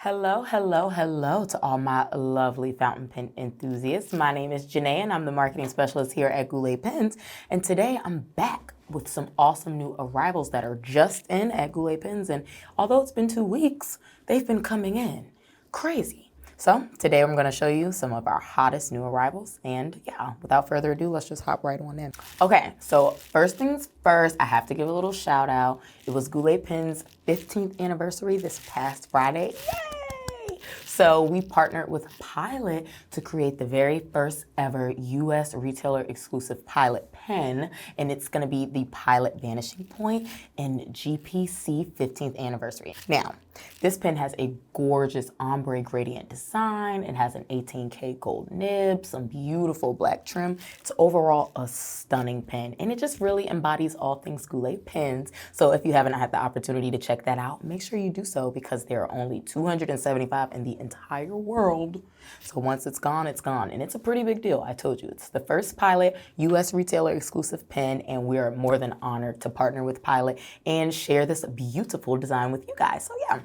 Hello, hello, hello to all my lovely fountain pen enthusiasts. My name is Janéa and I'm the marketing specialist here at Goulet Pens. And today I'm back with some awesome new arrivals that are just in at Goulet Pens. And although it's been 2 weeks, they've been coming in crazy. So today I'm going to show you some of our hottest new arrivals. And yeah, without further ado, let's just hop right on in. Okay, so first things first, I have to give a little shout out. It was Goulet Pens' 15th anniversary this past Friday. Yay! So we partnered with Pilot to create the very first ever US retailer exclusive Pilot pen, and it's going to be the Pilot Vanishing Point in GPC 15th anniversary. Now, this pen has a gorgeous ombre gradient design. It has an 18K gold nib, some beautiful black trim. It's overall a stunning pen, and it just really embodies all things Goulet pens. So if you haven't had the opportunity to check that out, make sure you do so because there are only 275 in the entire world. So once it's gone, and it's a pretty big deal. I told you, it's the first Pilot US retailer exclusive pen, and we are more than honored to partner with Pilot and share this beautiful design with you guys. So yeah.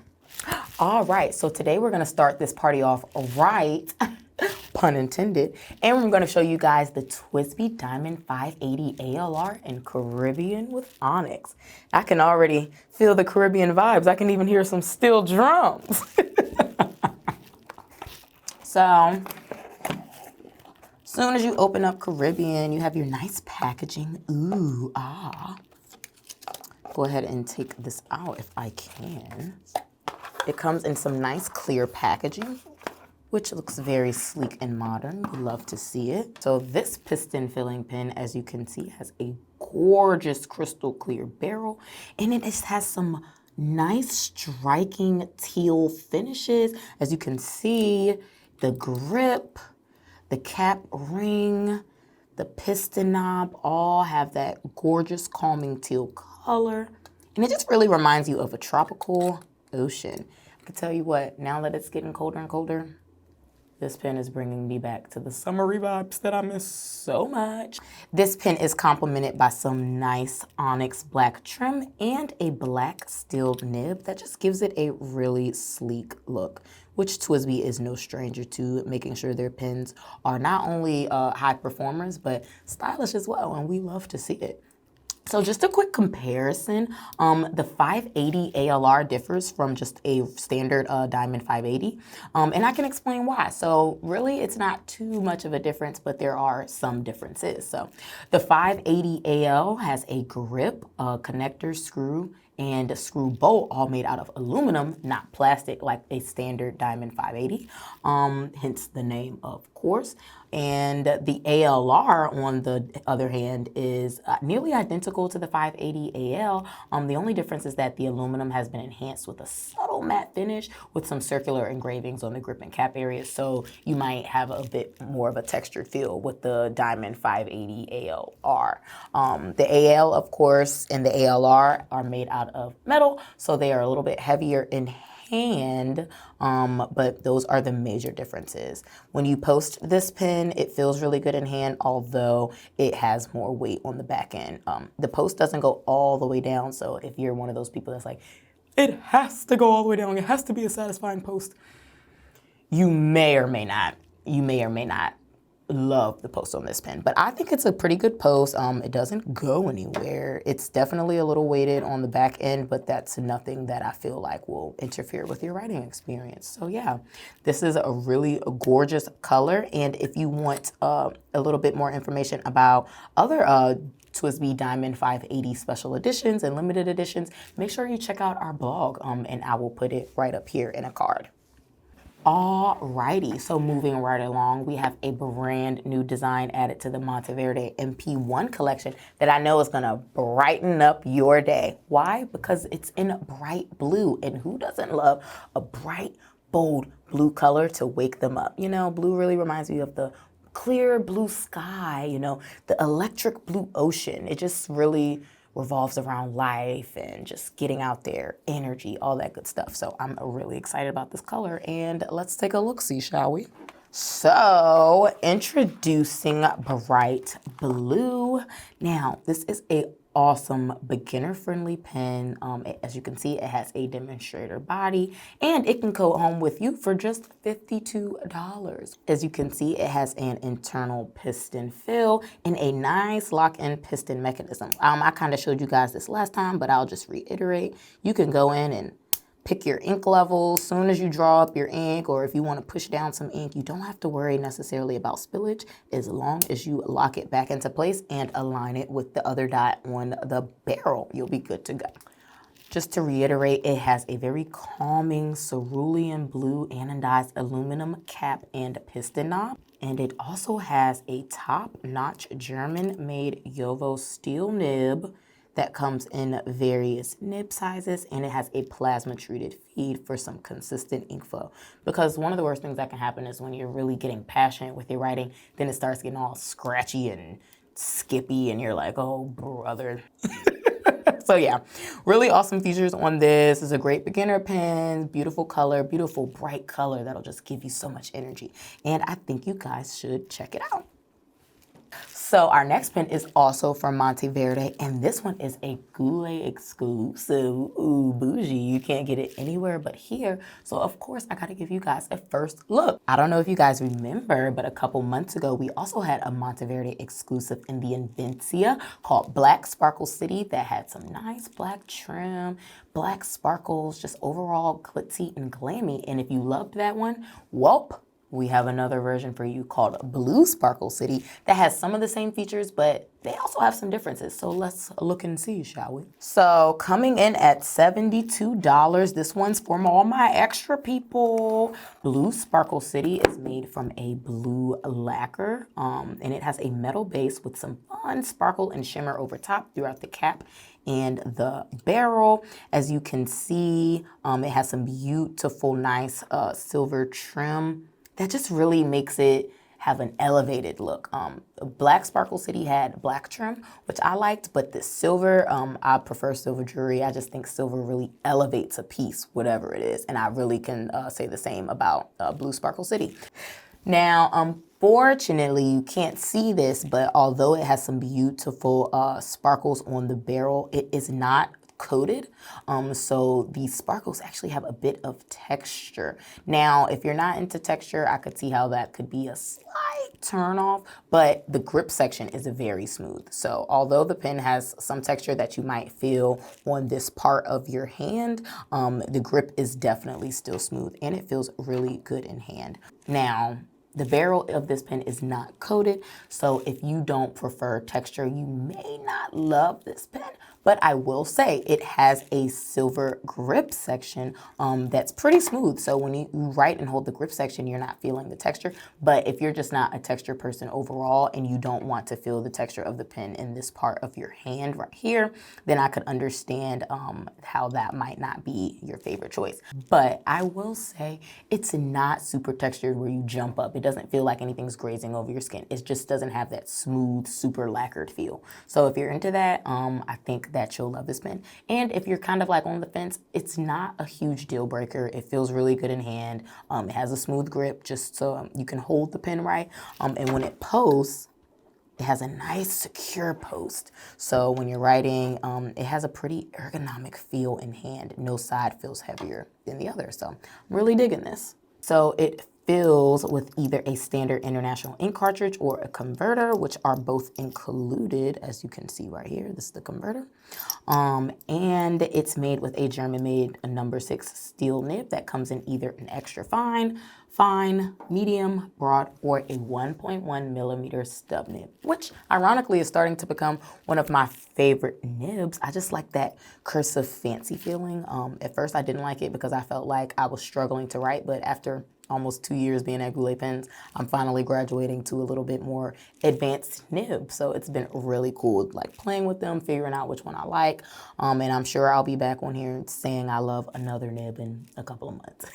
All right, so today we're gonna start this party off right, pun intended, and we're gonna show you guys the TWSBI Diamond 580 ALR in Caribbean with Onyx. I can already feel the Caribbean vibes. I can even hear some steel drums. So, soon as you open up Caribbean, you have your nice packaging. Ooh, ah. Go ahead and take this out if I can. It comes in some nice clear packaging, which looks very sleek and modern. We love to see it. So this piston filling pen, as you can see, has a gorgeous crystal clear barrel, and it has some nice striking teal finishes. As you can see, the grip, the cap ring, the piston knob all have that gorgeous calming teal color. And it just really reminds you of a tropical ocean. I can tell you what, now that it's getting colder and colder, this pen is bringing me back to the summery vibes that I miss so much. This pen is complemented by some nice onyx black trim and a black steel nib that just gives it a really sleek look, which TWSBI is no stranger to, making sure their pens are not only high performers, but stylish as well, and we love to see it. So just a quick comparison, the 580 ALR differs from just a standard Diamond 580, and I can explain why. So really, it's not too much of a difference, but there are some differences. So the 580 AL has a grip, connector, screw, and a screw bolt all made out of aluminum, not plastic like a standard Diamond 580, hence the name, of course. And the ALR, on the other hand, is nearly identical to the 580 AL. The only difference is that the aluminum has been enhanced with a subtle matte finish with some circular engravings on the grip and cap areas, so you might have a bit more of a textured feel with the Diamond 580 ALR. The AL, of course, and the ALR are made out of metal, so they are a little bit heavier in hand, but those are the major differences. When you post this pen, it feels really good in hand, although it has more weight on the back end. The post doesn't go all the way down, so if you're one of those people that's like, it has to go all the way down, it has to be a satisfying post, you may or may not love the post on this pen, but I think it's a pretty good post. It doesn't go anywhere. It's definitely a little weighted on the back end, but that's nothing that I feel like will interfere with your writing experience. So yeah, this is a really gorgeous color, and if you want a little bit more information about other TWSBI Diamond 580 special editions and limited editions, make sure you check out our blog, and I will put it right up here in a card. Alrighty, so moving right along, we have a brand new design added to the Monteverde MP1 collection that I know is gonna brighten up your day. Why? Because it's in bright blue, and who doesn't love a bright, bold blue color to wake them up? You know, blue really reminds me of the clear blue sky, you know, the electric blue ocean. It just really revolves around life and just getting out there, energy, all that good stuff. So I'm really excited about this color, and let's take a look-see, shall we? So introducing bright blue. Now, this is a awesome beginner-friendly pen. As you can see, it has a demonstrator body, and it can go home with you for just $52. As you can see, it has an internal piston fill and a nice lock-in piston mechanism. I kind of showed you guys this last time, but I'll just reiterate. You can go in and pick your ink level. Soon as you draw up your ink, or if you want to push down some ink, you don't have to worry necessarily about spillage as long as you lock it back into place and align it with the other dot on the barrel. You'll be good to go. Just to reiterate, it has a very calming cerulean blue anodized aluminum cap and piston knob. And it also has a top-notch German-made Jowo steel nib that comes in various nib sizes, and it has a plasma treated feed for some consistent ink flow. Because one of the worst things that can happen is when you're really getting passionate with your writing, then it starts getting all scratchy and skippy, and you're like, oh, brother. So yeah, really awesome features on this. It's a great beginner pen, beautiful color, beautiful bright color that'll just give you so much energy. And I think you guys should check it out. So our next pen is also from Monteverde, and this one is a Goulet exclusive. Ooh, bougie. You can't get it anywhere but here. So of course, I gotta give you guys a first look. I don't know if you guys remember, but a couple months ago, we also had a Monteverde exclusive in the Invincia called Black Sparkle City that had some nice black trim, black sparkles, just overall glitzy and glammy. And if you loved that one, welp. We have another version for you called Blue Sparkle City that has some of the same features, but they also have some differences. So let's look and see, shall we? So coming in at $72, this one's for all my extra people. Blue Sparkle City is made from a blue lacquer, and it has a metal base with some fun sparkle and shimmer over top throughout the cap and the barrel. As you can see, it has some beautiful, nice silver trim that just really makes it have an elevated look. Black Sparkle City had black trim, which I liked, but the silver, I prefer silver jewelry. I just think silver really elevates a piece, whatever it is. And I really can say the same about Blue Sparkle City. Now, unfortunately, you can't see this, but although it has some beautiful sparkles on the barrel, it is not coated. So these sparkles actually have a bit of texture. Now, if you're not into texture, I could see how that could be a slight turn off, but the grip section is very smooth. So although the pen has some texture that you might feel on this part of your hand, the grip is definitely still smooth and it feels really good in hand. Now, the barrel of this pen is not coated, so if you don't prefer texture, you may not love this pen, but I will say it has a silver grip section that's pretty smooth. So when you write and hold the grip section, you're not feeling the texture. But if you're just not a texture person overall and you don't want to feel the texture of the pen in this part of your hand right here, then I could understand how that might not be your favorite choice. But I will say it's not super textured where you jump up. It doesn't feel like anything's grazing over your skin. It just doesn't have that smooth, super lacquered feel. So if you're into that, I think that you'll love this pen. And if you're kind of like on the fence, it's not a huge deal breaker. It feels really good in hand. It has a smooth grip just so you can hold the pen right. And when it posts, it has a nice secure post. So when you're writing, it has a pretty ergonomic feel in hand. No side feels heavier than the other. So I'm really digging this. So it fills with either a standard international ink cartridge or a converter, which are both included, as you can see right here. This is the converter. And it's made with a German-made number 6 steel nib that comes in either an extra fine, medium, broad, or a 1.1 millimeter stub nib, which ironically is starting to become one of my favorite nibs. I just like that cursive fancy feeling. At first I didn't like it because I felt like I was struggling to write, but after almost 2 years being at Goulet pens, I'm finally graduating to a little bit more advanced nib. So it's been really cool, like playing with them, figuring out which one I like. And I'm sure I'll be back on here saying I love another nib in a couple of months.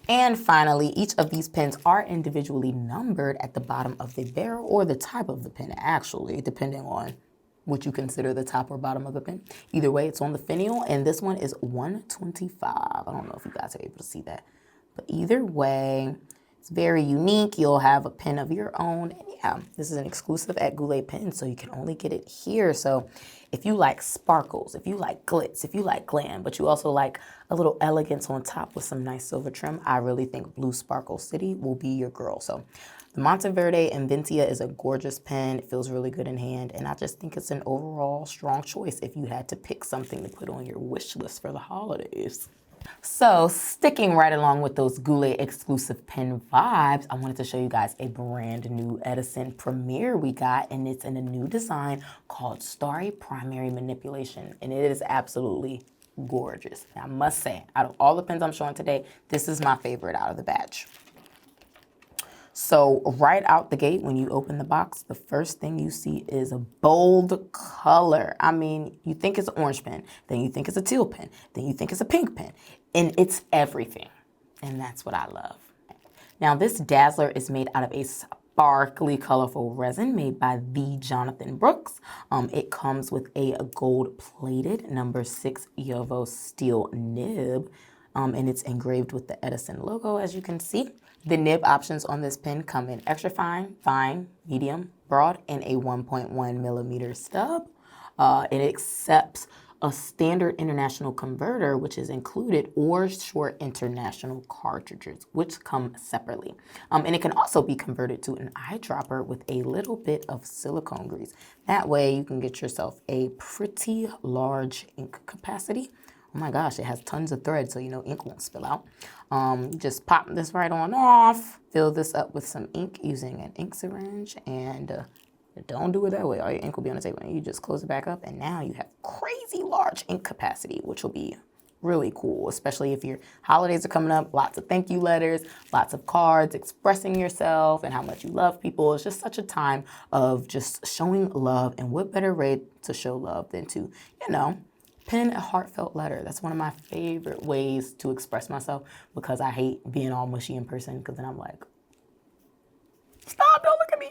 And finally, each of these pens are individually numbered at the bottom of the barrel, or the type of the pen actually, depending on what you consider the top or bottom of the pen. Either way, it's on the finial, and this one is 125. I don't know if you guys are able to see that. But either way, it's very unique. You'll have a pen of your own. And yeah, this is an exclusive at Goulet Pens, so you can only get it here. So if you like sparkles, if you like glitz, if you like glam, but you also like a little elegance on top with some nice silver trim, I really think Blue Sparkle City will be your girl. So the Monteverde Invincia is a gorgeous pen. It feels really good in hand, and I just think it's an overall strong choice if you had to pick something to put on your wish list for the holidays. So sticking right along with those Goulet exclusive pen vibes, I wanted to show you guys a brand new Edison Premiere we got, and it's in a new design called Starry Primary Manipulation, and it is absolutely gorgeous. I must say, out of all the pens I'm showing today, this is my favorite out of the batch. So right out the gate, when you open the box, the first thing you see is a bold color. I mean, you think it's an orange pen, then you think it's a teal pen, then you think it's a pink pen, and it's everything. And that's what I love. Now this Dazzler is made out of a sparkly, colorful resin made by the Jonathan Brooks. It comes with a gold-plated number 6 Yovo steel nib, and it's engraved with the Edison logo, as you can see. The nib options on this pen come in extra fine, fine, medium, broad, and a 1.1 millimeter stub. It accepts a standard international converter, which is included, or short international cartridges, which come separately. And it can also be converted to an eyedropper with a little bit of silicone grease. That way you can get yourself a pretty large ink capacity. Oh my gosh, it has tons of thread, so you know ink won't spill out. Just pop this right on off, fill this up with some ink using an ink syringe, and don't do it that way. All your ink will be on the table, and you just close it back up, and now you have crazy large ink capacity, which will be really cool, especially if your holidays are coming up, lots of thank you letters, lots of cards expressing yourself and how much you love people. It's just such a time of just showing love, and what better way to show love than to, you know, pen a heartfelt letter. That's one of my favorite ways to express myself, because I hate being all mushy in person, because then I'm like, stop, don't look at me.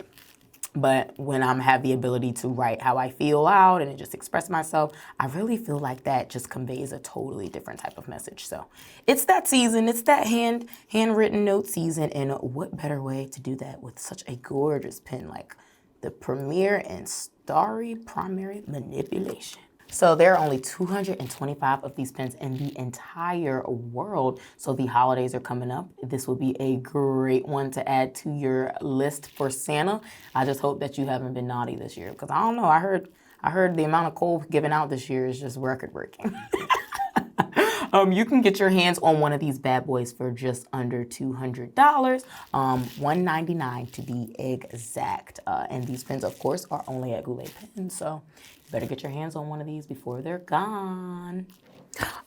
But when I have the ability to write how I feel out and just express myself, I really feel like that just conveys a totally different type of message. So it's that season, it's that handwritten note season, and what better way to do that with such a gorgeous pen like the Premiere and Starry Primary Manipulation. So there are only 225 of these pens in the entire world. So the holidays are coming up. This will be a great one to add to your list for Santa. I just hope that you haven't been naughty this year, because I don't know. I heard the amount of coal given out this year is just record-breaking. You can get your hands on one of these bad boys for just under $200, $199 to be exact. And these pens, of course, are only at Goulet Pens, so you better get your hands on one of these before they're gone.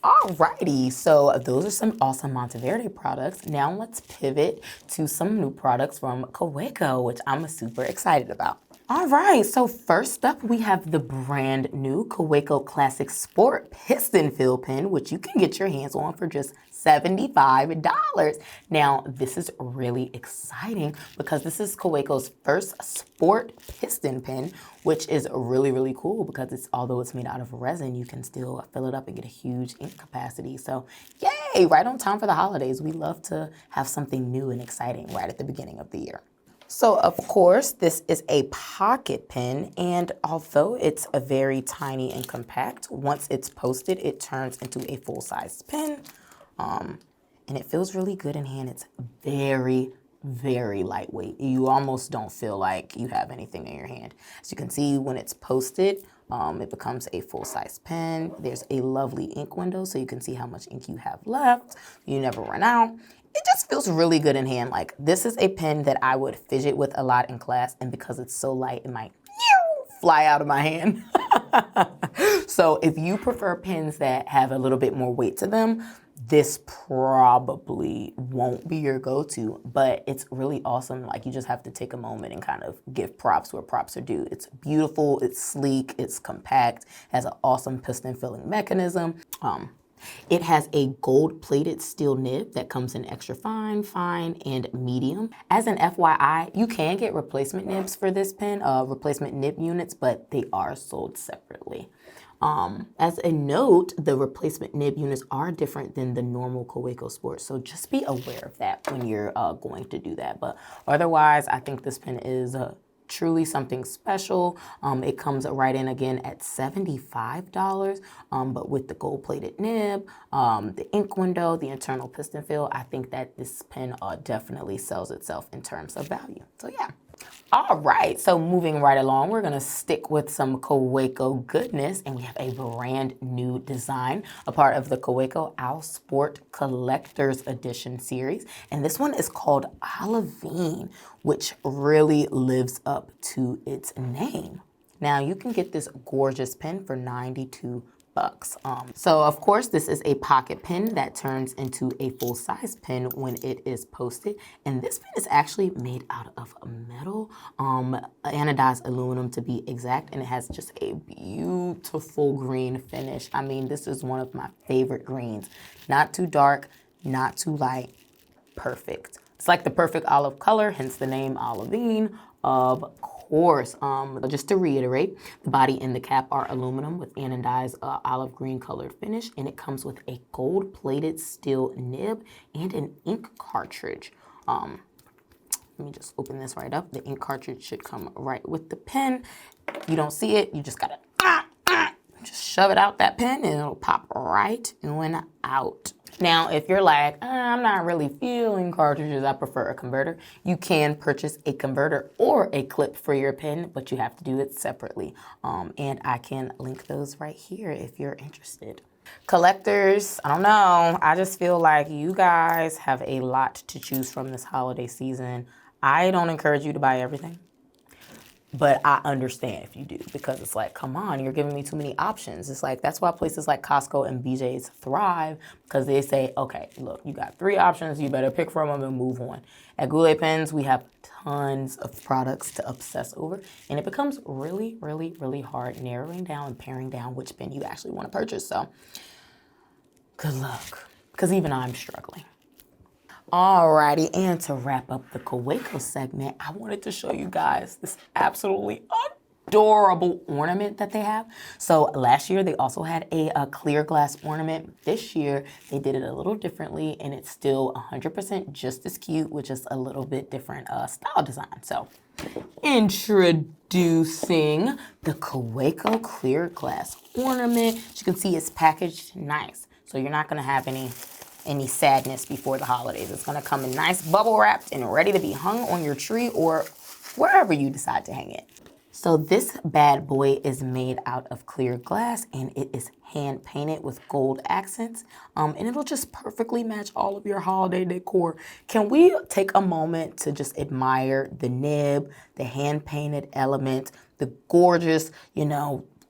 Alrighty, so those are some awesome Monteverde products. Now let's pivot to some new products from Kaweco, which I'm super excited about. All right, so first up, we have the brand new Kaweco Classic Sport Piston Fill Pen, which you can get your hands on for just $75. Now, this is really exciting because this is Kaweco's first sport piston pen, which is really, really cool because although it's made out of resin, you can still fill it up and get a huge ink capacity. So, yay, right on time for the holidays. We love to have something new and exciting right at the beginning of the year. So of course, this is a pocket pen, and although it's a very tiny and compact, once it's posted, it turns into a full-size pen, and it feels really good in hand. It's very, very lightweight. You almost don't feel like you have anything in your hand. As you can see, when it's posted, it becomes a full-size pen. There's a lovely ink window, so you can see how much ink you have left. You never run out. It just feels really good in hand. Like, this is a pen that I would fidget with a lot in class, and because it's so light, it might fly out of my hand. So if you prefer pens that have a little bit more weight to them, this probably won't be your go-to, but it's really awesome. Like, you just have to take a moment and kind of give props where props are due. It's beautiful, it's sleek, it's compact, has an awesome piston filling mechanism. It has a gold-plated steel nib that comes in extra fine, fine, and medium. As an FYI, you can get replacement nibs for this pen, replacement nib units, but they are sold separately. As a note, the replacement nib units are different than the normal Kaweco Sport, so just be aware of that when you're going to do that. But otherwise, I think this pen is truly something special. It comes right in again at $75, but with the gold-plated nib, the ink window, the internal piston fill, I think that this pen definitely sells itself in terms of value. So yeah. All right, so moving right along, we're gonna stick with some Kaweco goodness, and we have a brand new design, a part of the Kaweco Owl Sport Collector's Edition series. And this one is called Olivine, which really lives up to its name. Now you can get this gorgeous pen for $92. So of course this is a pocket pen that turns into a full-size pen when it is posted, and this pen is actually made out of metal, anodized aluminum to be exact, and it has just a beautiful green finish. I mean, this is one of my favorite greens. Not too dark, not too light, perfect. It's like the perfect olive color, hence the name Olivine. Of course, just to reiterate, the body and the cap are aluminum with anodized olive green colored finish, and it comes with a gold-plated steel nib and an ink cartridge. Let me just open this right up. The ink cartridge should come right with the pen. If you don't see it, you just gotta just shove it out that pen and it'll pop right and out. Now, if you're like, I'm not really feeling cartridges, I prefer a converter, you can purchase a converter or a clip for your pen, but you have to do it separately. And I can link those right here if you're interested. Collectors, I don't know, I just feel like you guys have a lot to choose from this holiday season. I don't encourage you to buy everything, but I understand if you do, because it's like, come on, you're giving me too many options. It's like, that's why places like Costco and BJ's thrive, because they say, okay, look, you got 3 options, you better pick from them and move on. At Goulet Pens, we have tons of products to obsess over, and it becomes really, really, really hard narrowing down and paring down which pen you actually want to purchase. So good luck, because even I'm struggling. Alrighty, and to wrap up the Kaweco segment, I wanted to show you guys this absolutely adorable ornament that they have. So last year they also had a clear glass ornament. This year they did it a little differently, and it's still 100% just as cute, with just a little bit different style design. So introducing the Kaweco clear glass ornament. As you can see, it's packaged nice, so you're not gonna have any sadness before the holidays. It's gonna come in nice bubble wrapped and ready to be hung on your tree or wherever you decide to hang it. So this bad boy is made out of clear glass, and it is hand painted with gold accents, and it'll just perfectly match all of your holiday decor. Can we take a moment to just admire the nib, the hand painted element, the gorgeous,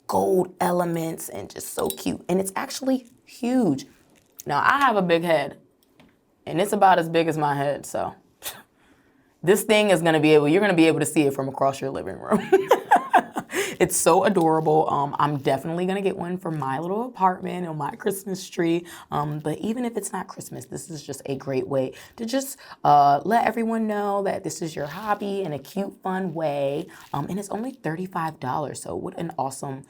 gold elements, and just so cute. And it's actually huge. Now, I have a big head, and it's about as big as my head, so this thing is gonna be you're gonna be able to see it from across your living room. It's so adorable. I'm definitely gonna get one for my little apartment on my Christmas tree. But even if it's not Christmas, this is just a great way to just let everyone know that this is your hobby in a cute, fun way. And it's only $35, so what an awesome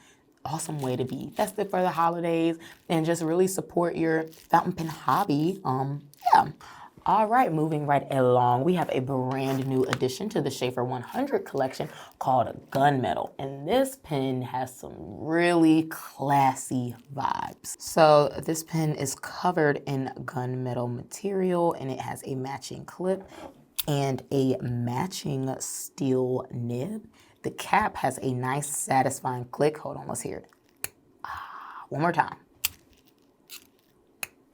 way to be festive for the holidays and just really support your fountain pen hobby. Yeah. All right, moving right along, we have a brand new addition to the Sheaffer 100 collection called Gunmetal, and this pen has some really classy vibes. So this pen is covered in gunmetal material, and it has a matching clip and a matching steel nib. The cap has a nice, satisfying click. Hold on, let's hear it. One more time.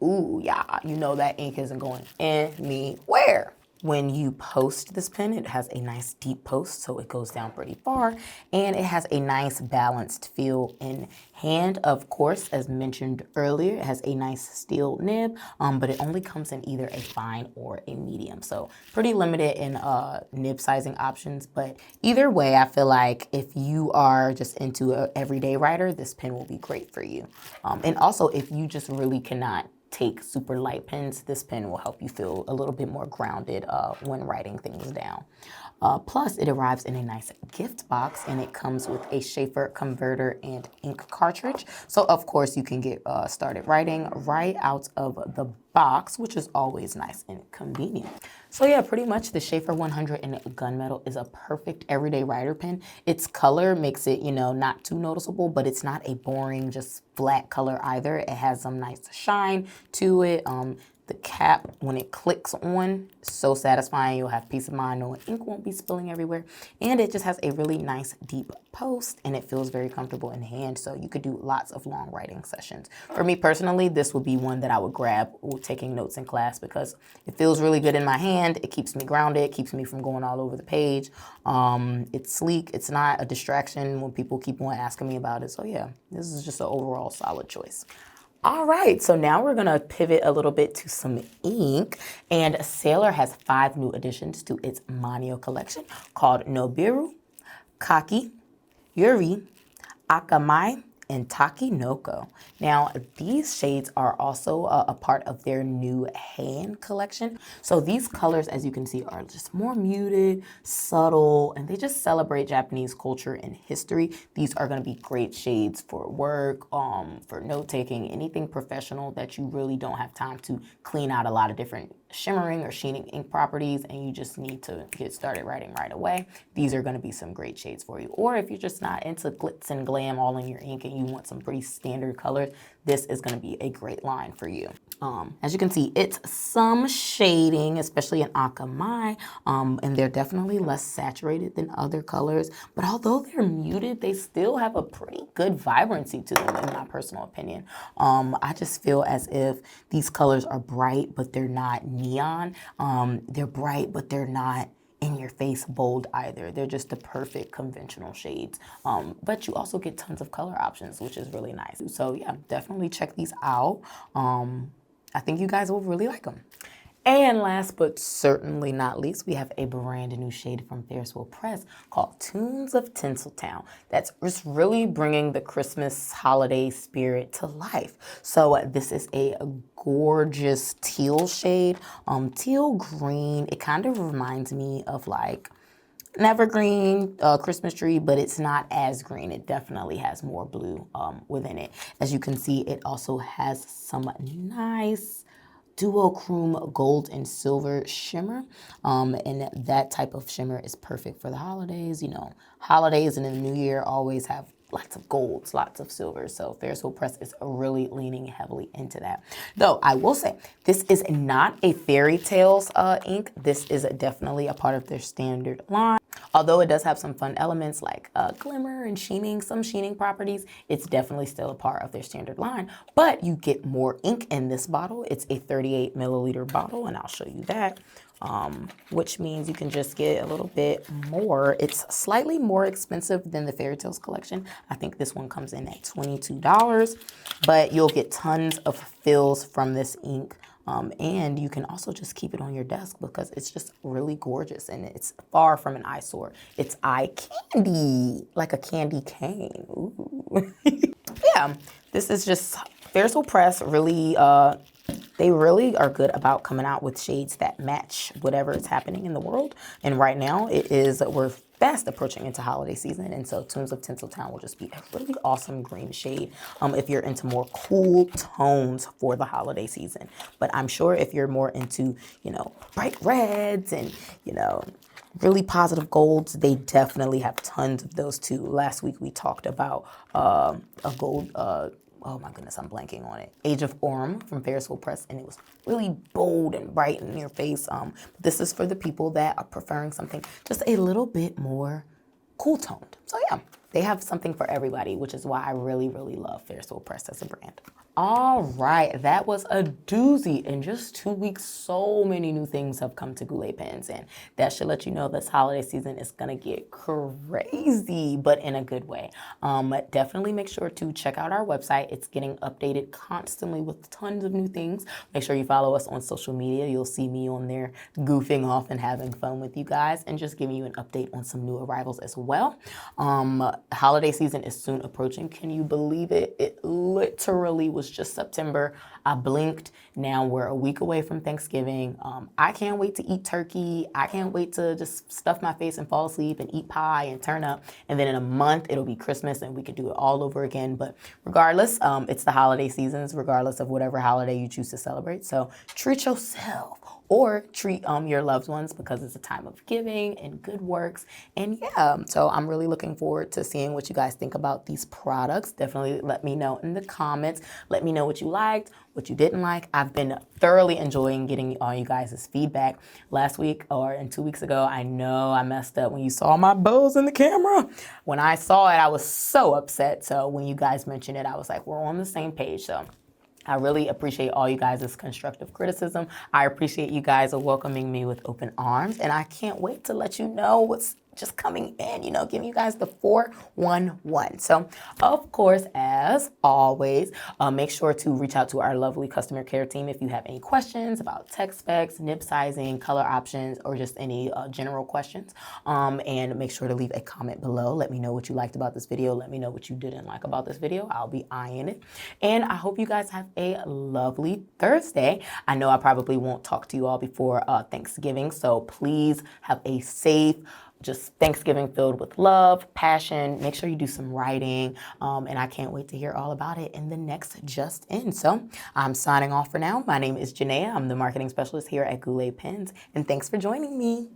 Ooh, yeah, you know that ink isn't going anywhere. When you post this pen, it has a nice deep post, so it goes down pretty far, and it has a nice balanced feel in hand. Of course, as mentioned earlier, it has a nice steel nib, but it only comes in either a fine or a medium, so pretty limited in nib sizing options. But either way, I feel like if you are just into an everyday writer, this pen will be great for you. And also, if you just really cannot take super light pens, this pen will help you feel a little bit more grounded when writing things down. Plus, it arrives in a nice gift box, and it comes with a Sheaffer converter and ink cartridge. So, of course, you can get started writing right out of the box, which is always nice and convenient. So yeah, pretty much the Sheaffer 100 in Gunmetal is a perfect everyday writer pen. Its color makes it, you know, not too noticeable, but it's not a boring, just flat color either. It has some nice shine to it. The cap, when it clicks on, so satisfying. You'll have peace of mind knowing ink won't be spilling everywhere. And it just has a really nice deep post, and it feels very comfortable in hand, so you could do lots of long writing sessions. For me personally, this would be one that I would grab taking notes in class because it feels really good in my hand. It keeps me grounded, it keeps me from going all over the page. It's sleek, it's not a distraction when people keep on asking me about it. So yeah, this is just an overall solid choice. All right, so now we're gonna pivot a little bit to some ink, and Sailor has 5 new additions to its Manyo collection called Nobiru, Kaki, Yuri, Akamai, and Takinoko. Now, these shades are also a part of their new hand collection. So these colors, as you can see, are just more muted, subtle, and they just celebrate Japanese culture and history. These are gonna be great shades for work, for note-taking, anything professional that you really don't have time to clean out a lot of different shimmering or sheening ink properties and you just need to get started writing right away. These are going to be some great shades for you. Or if you're just not into glitz and glam all in your ink and you want some pretty standard colors, this is going to be a great line for you. As you can see, it's some shading, especially in Akamai, and they're definitely less saturated than other colors. But although they're muted, they still have a pretty good vibrancy to them, in my personal opinion. I just feel as if these colors are bright, but they're not neon. They're bright, but they're not in your face bold either. They're just the perfect conventional shades. But you also get tons of color options, which is really nice. So yeah, definitely check these out. I think you guys will really like them. And last but certainly not least, we have a brand new shade from Ferris Press called Tunes of Tinseltown. That's just really bringing the Christmas holiday spirit to life. So this is a gorgeous teal shade, teal green. It kind of reminds me of like an evergreen Christmas tree, but it's not as green. It definitely has more blue within it. As you can see, it also has some nice duochrome gold and silver shimmer, and that type of shimmer is perfect for the holidays. You know, holidays and the new year always have lots of golds, lots of silvers. So Ferris Press is really leaning heavily into that. Though I will say, this is not a fairy tales ink. This is definitely a part of their standard line. Although it does have some fun elements like glimmer and sheening, some sheening properties, it's definitely still a part of their standard line. But you get more ink in this bottle. It's a 38 milliliter bottle, and I'll show you that. Which means you can just get a little bit more. It's slightly more expensive than the Fairy Tales collection. I think this one comes in at $22, but you'll get tons of fills from this ink. And you can also just keep it on your desk because it's just really gorgeous and it's far from an eyesore. It's eye candy, like a candy cane. Ooh. Yeah, this is just Ferris Press really, they really are good about coming out with shades that match whatever is happening in the world. And right now we're fast approaching into holiday season. And so Tunes of Tinseltown will just be a really awesome green shade if you're into more cool tones for the holiday season. But I'm sure if you're more into, you know, bright reds and, you know, really positive golds, they definitely have tons of those too. Last week we talked about a gold, oh my goodness, I'm blanking on it. Age of Orm from Ferris Press, and it was really bold and bright in your face. This is for the people that are preferring something just a little bit more cool toned. So yeah, they have something for everybody, which is why I really, really love Ferris Press as a brand. All right, that was a doozy. In just 2 weeks, so many new things have come to Goulet pens, and that should let you know this holiday season is gonna get crazy, but in a good way. Definitely make sure to check out our website. It's getting updated constantly with tons of new things. Make sure you follow us on social media. You'll see me on there goofing off and having fun with you guys and just giving you an update on some new arrivals as well. Holiday season is soon approaching. Can you believe it? It literally was was just September. I blinked. Now we're a week away from Thanksgiving. I can't wait to eat turkey. I can't wait to just stuff my face and fall asleep and eat pie and turn up. And then in a month, it'll be Christmas and we could do it all over again. But regardless, it's the holiday seasons, regardless of whatever holiday you choose to celebrate. So treat yourself or treat your loved ones, because it's a time of giving and good works. And yeah, so I'm really looking forward to seeing what you guys think about these products. Definitely let me know in the comments. Let me know what you liked, what you didn't like. I've been thoroughly enjoying getting all you guys' feedback. Last week and 2 weeks ago, I know I messed up when you saw my bows in the camera. When I saw it, I was so upset. So when you guys mentioned it, I was like, we're on the same page. So I really appreciate all you guys' constructive criticism. I appreciate you guys welcoming me with open arms, and I can't wait to let you know what's just coming in, giving you guys the 411. So, of course, as always, make sure to reach out to our lovely customer care team if you have any questions about tech specs, nib sizing, color options, or just any general questions. And make sure to leave a comment below. Let me know what you liked about this video. Let me know what you didn't like about this video. I'll be eyeing it. And I hope you guys have a lovely Thursday. I know I probably won't talk to you all before Thanksgiving, so please have a safe, just Thanksgiving filled with love, passion. Make sure you do some writing. And I can't wait to hear all about it in the next Just In. So I'm signing off for now. My name is Janéa. I'm the marketing specialist here at Goulet Pens. And thanks for joining me.